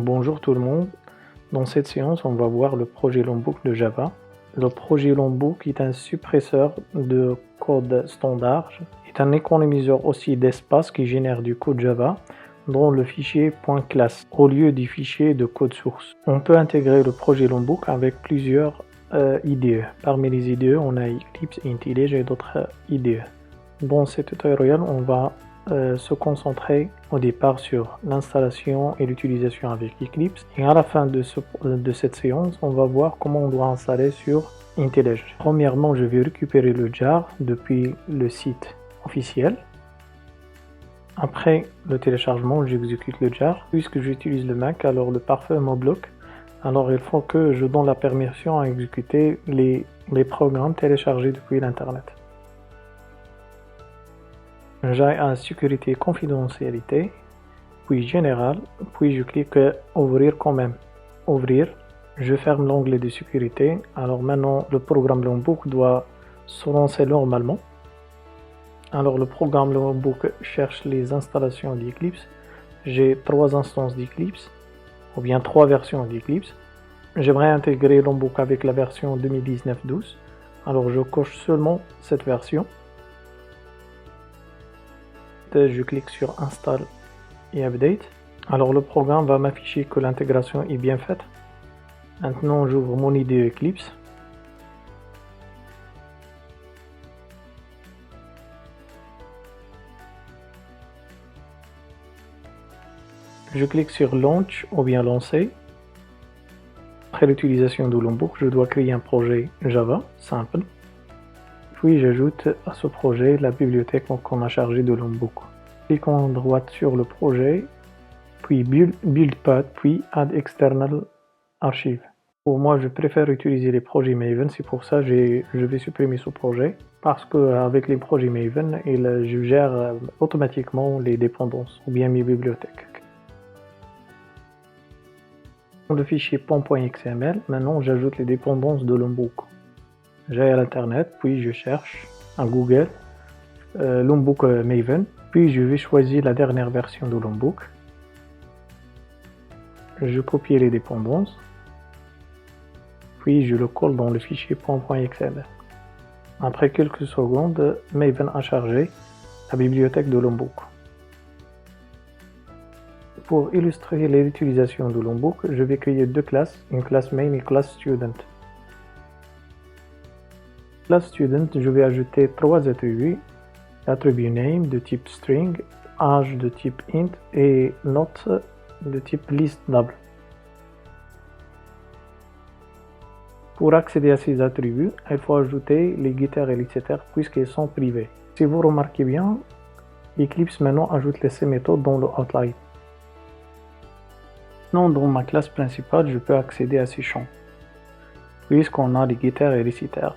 Bonjour tout le monde, dans cette séance on va voir le projet Lombok de Java. Le projet Lombok est un suppresseur de code standard, est un économiseur aussi d'espace qui génère du code Java dans le fichier .class au lieu du fichier de code source. On peut intégrer le projet Lombok avec plusieurs IDE. Parmi les IDE on a Eclipse, IntelliJ et d'autres IDE. Dans ce tutoriel on va se concentrer au départ sur l'installation et l'utilisation avec Eclipse, et à la fin de cette séance on va voir comment on doit installer sur IntelliJ. Premièrement, je vais récupérer le jar depuis le site officiel. Après le téléchargement, j'exécute le jar. Puisque j'utilise le Mac, alors le pare-feu me bloque. Alors il faut que je donne la permission à exécuter les programmes téléchargés depuis l'internet. J'aille à sécurité et confidentialité, puis général, puis je clique ouvrir quand même. Ouvrir, je ferme l'onglet de sécurité. Alors maintenant le programme Lombok doit se lancer normalement. Alors le programme Lombok cherche les installations d'Eclipse. J'ai 3 instances d'Eclipse, ou bien 3 versions d'Eclipse. J'aimerais intégrer Lombok avec la version 2019-12. Alors je coche seulement cette version. Je clique sur Install et Update. Alors le programme va m'afficher que l'intégration est bien faite. Maintenant j'ouvre mon IDE Eclipse. Je clique sur Launch ou bien Lancer. Après l'utilisation de Lombok, je dois créer un projet Java simple. Puis j'ajoute à ce projet la bibliothèque qu'on a chargée de Lombok. Cliquons à droite sur le projet, puis Build Path, puis Add External Archive. Pour moi, je préfère utiliser les projets Maven, c'est pour ça que je vais supprimer ce projet, parce qu'avec les projets Maven, je gère automatiquement les dépendances, ou bien mes bibliothèques. Dans le fichier pom.xml, maintenant j'ajoute les dépendances de Lombok. J'aille à l'internet, puis je cherche à Google Lombok Maven, puis je vais choisir la dernière version de Lombok. Je copie les dépendances, puis je le colle dans le fichier pom.xml. Après quelques secondes, Maven a chargé la bibliothèque de Lombok. Pour illustrer l'utilisation de Lombok, je vais créer 2 classes, une classe main et une classe student. Classe student, je vais ajouter 3 attributs. L'attribut name de type string, âge de type int et note de type listable. Pour accéder à ces attributs, il faut ajouter les getters et les setters puisqu'ils sont privés. Si vous remarquez bien, Eclipse maintenant ajoute ces méthodes dans le outline. Maintenant, dans ma classe principale, je peux accéder à ces champs, puisqu'on a les getters et les setters.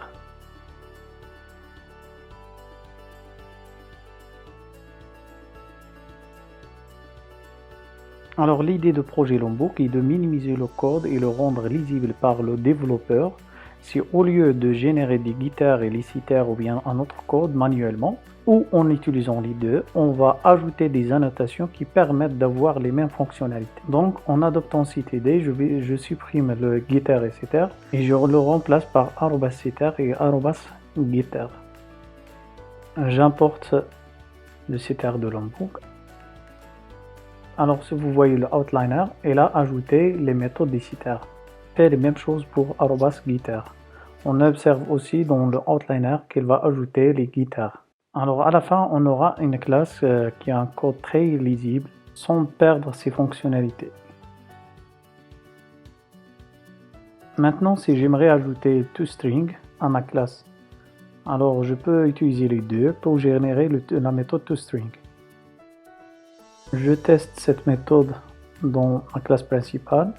Alors l'idée de projet Lombok est de minimiser le code et le rendre lisible par le développeur. Si au lieu de générer des getters et les setters ou bien un autre code manuellement, ou en utilisant les deux, on va ajouter des annotations qui permettent d'avoir les mêmes fonctionnalités. Donc en adoptant cette idée, je supprime le getter et setter et je le remplace par @setter et @getter. J'importe le setter de Lombok. Alors si vous voyez le outliner, il a ajouté les méthodes des setters. Fait les mêmes choses pour @getter. On observe aussi dans le outliner qu'il va ajouter les getters. Alors à la fin, on aura une classe qui a un code très lisible sans perdre ses fonctionnalités. Maintenant, si j'aimerais ajouter toString à ma classe, alors je peux utiliser les deux pour générer la méthode toString. Je teste cette méthode dans ma classe principale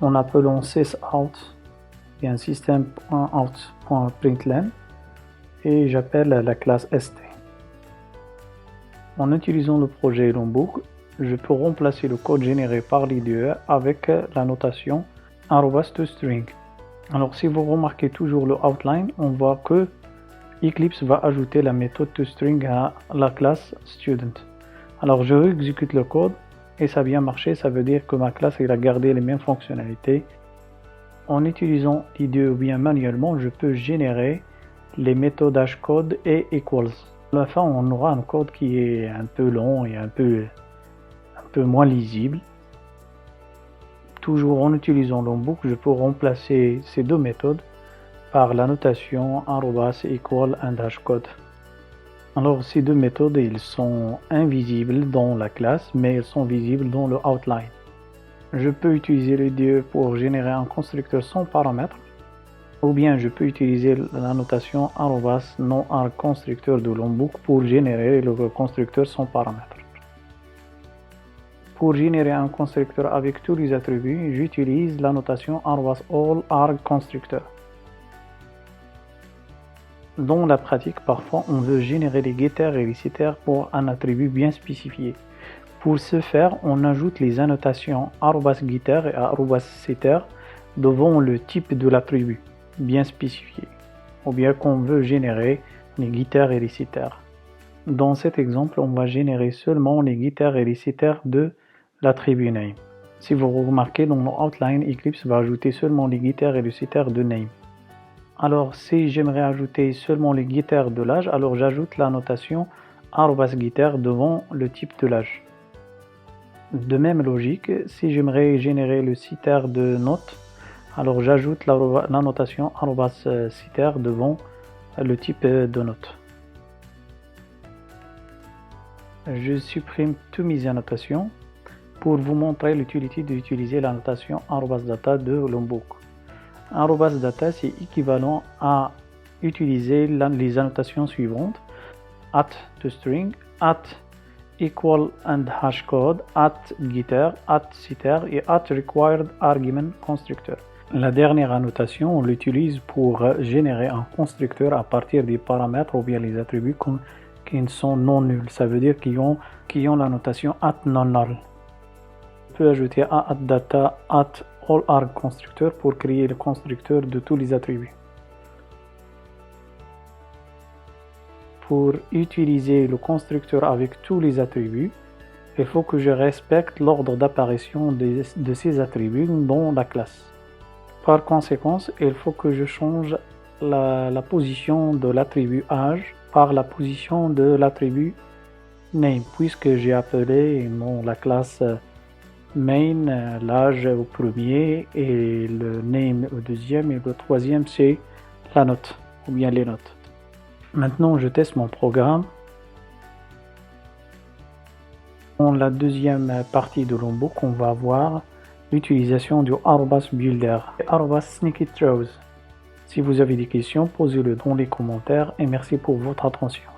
en appelant sysout et un system.out.println et j'appelle la classe st. En utilisant le projet Lombok, je peux remplacer le code généré par l'IDE avec la notation @toString. Alors si vous remarquez toujours le outline, on voit que Eclipse va ajouter la méthode toString à la classe student. Alors je exécute le code et ça a bien marché. Ça veut dire que ma classe elle a gardé les mêmes fonctionnalités. En utilisant l'IDE ou bien manuellement, je peux générer les méthodes hashcode et equals. À la fin, on aura un code qui est un peu long et un peu moins lisible. Toujours en utilisant Lombok, je peux remplacer ces deux méthodes par la notation @equal and hashcode. Alors ces deux méthodes, ils sont invisibles dans la classe, mais elles sont visibles dans le outline. Je peux utiliser l'IDE pour générer un constructeur sans paramètres, ou bien je peux utiliser la notation @non_constructeur de Lombok pour générer le constructeur sans paramètres. Pour générer un constructeur avec tous les attributs, j'utilise la notation @all_argConstructor. Dans la pratique, parfois, on veut générer les getters et les setters pour un attribut bien spécifié. Pour ce faire, on ajoute les annotations @getter et @setter devant le type de l'attribut bien spécifié, ou bien qu'on veut générer les getters et les setters. Dans cet exemple, on va générer seulement les getters et les setters de l'attribut name. Si vous remarquez, dans l'outline, Eclipse va ajouter seulement les getters et les setters de name. Alors, si j'aimerais ajouter seulement les getters de l'âge, alors j'ajoute la notation @getter devant le type de l'âge. De même logique, si j'aimerais générer le setter de note, alors j'ajoute la notation @setter devant le type de note. Je supprime toutes mes annotations pour vous montrer l'utilité d'utiliser la notation @data de Lombok. @data, c'est équivalent à utiliser les annotations suivantes: @toString, @equal and hashcode, @getter, @setter et @requiredArgumentConstructor. La dernière annotation, on l'utilise pour générer un constructeur à partir des paramètres ou bien les attributs qui sont non nuls. Ça veut dire qui ont la notation @nonNull. On peut ajouter @data, @allArgConstructor pour créer le constructeur de tous les attributs. Pour utiliser le constructeur avec tous les attributs, il faut que je respecte l'ordre d'apparition de ces attributs dans la classe. Par conséquent, il faut que je change la position de l'attribut âge par la position de l'attribut name, puisque j'ai appelé la classe main l'âge au premier et le name au deuxième, et le troisième c'est la note ou bien les notes. Maintenant je teste mon programme. Dans la deuxième partie de Lombok, on va voir l'utilisation du @builder et @sneakythrows. Si vous avez des questions, posez-le dans les commentaires et merci pour votre attention.